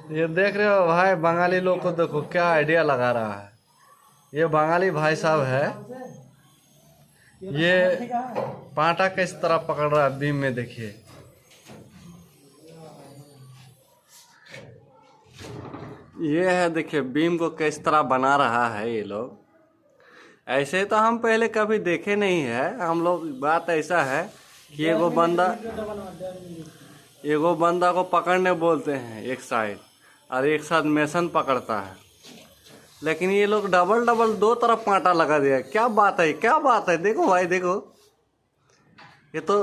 ये देख रहे हो भाई, बंगाली लोग को देखो क्या आइडिया लगा रहा है। ये बंगाली भाई साहब है, ये पाटा किस तरह पकड़ रहा है बीम में, देखिए। ये है, देखिए बीम को किस तरह बना रहा है ये लोग। ऐसे तो हम पहले कभी देखे नहीं है हम लोग। बात ऐसा है कि एगो बंदा को पकड़ने बोलते हैं एक साइड, और एक साथ मेसन पकड़ता है। लेकिन ये लोग डबल डबल दो तरफ पाटा लगा दिया। क्या बात है, क्या बात है। देखो भाई देखो, ये तो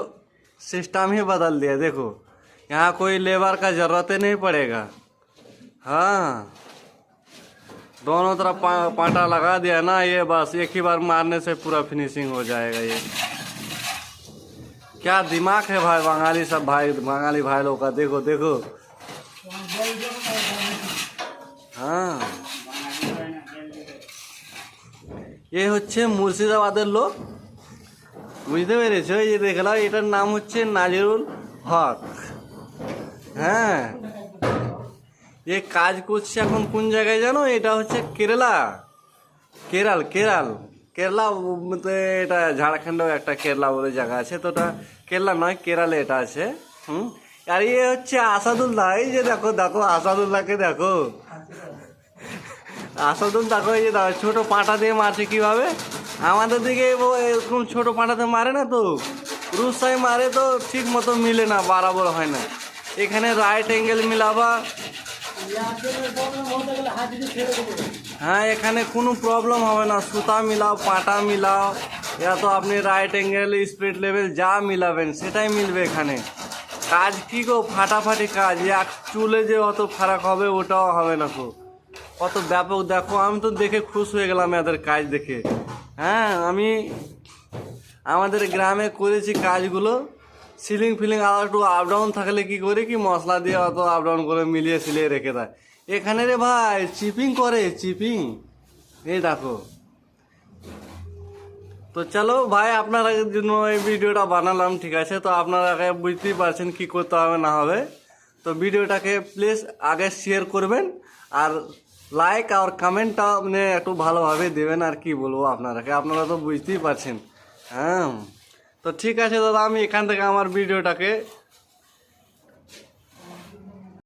सिस्टम ही बदल दिया। देखो यहाँ कोई लेबर का जरूरत ही नहीं पड़ेगा। हाँ, दोनों तरफ पाटा लगा दिया ना, ये बस एक ही बार मारने से पूरा फिनिशिंग हो जाएगा। ये क्या दिमाग है भाई बंगाली सब भाई, बंगाली भाई लोग का। देखो देखो, हाँ, ये হচ্ছে মুর্শিদাবাদের লোক, বুঝতে পেরেছো? এই যে দেখলাম, এটার নাম হচ্ছে নাজিরুল হক। হ্যাঁ, ये কাজ করছে এখন কোন জায়গায় জানো? এটা হচ্ছে কেরালা, কেরালা এটা ঝাড়খণ্ডেও একটা কেরালা বলে জায়গা আছে। তো ওটা কেরালা নয়, কেরালে এটা আছে। আর ये হচ্ছে আসাদুল্লাহ। এই যে দেখো দেখো আসাদুল্লাহকে দেখো, আসাদুল দেখো, এই যে দেখো ছোট পাঁটা দিয়ে মারছে কিভাবে। আমাদের দিকে এরকম ছোট পাঁটাতে মারে না তো, রুসাই মারে তো ঠিক মতো মিলে না, বরাবর হয় না। এখানে রাইট অ্যাঙ্গেল মিলাবা। হ্যাঁ, এখানে কোনো প্রবলেম হবে না। সুতা মিলাও, পাটা মিলাও, या तो আপনি রাইট অ্যাঙ্গেল, স্পিরিট লেভেল যা মিলাবেন সেটাই মিলবে এখানে। কাজ কি গো, ফাটাফাটি কাজ। এক চুলে যে অত ফারাক হবে ওটাও হবে না তো, কত ব্যাপক। দেখো আমি তো দেখে খুশ হয়ে গেলাম এদের কাজ দেখে। হ্যাঁ, আমি আমাদের গ্রামে করেছি কাজগুলো। সিলিং ফিলিং আর একটু আপ ডাউন থাকলে কি করে, কি মশলা দিয়ে অত আপ ডাউন করে মিলিয়ে সিলিয়ে রেখে দেয়। এখানে রে ভাই চিপিং করে, চিপিং। এই দেখো। তো চলো ভাই, আপনারা জন্য এই ভিডিওটা বানালাম, ঠিক আছে? তো আপনারা বুঝতেই পারছেন কি করতে হবে না হবে। তো ভিডিওটাকে প্লিজ আগে শেয়ার করবেন, আর লাইক আর কমেন্টটা মানে একটু ভালোভাবে দেবেন। আর কি বলবো আপনারা তো বুঝতেই পারছেন। হ্যাঁ, তো ঠিক আছে দাদা, আমি এখান থেকে আমার ভিডিওটাকে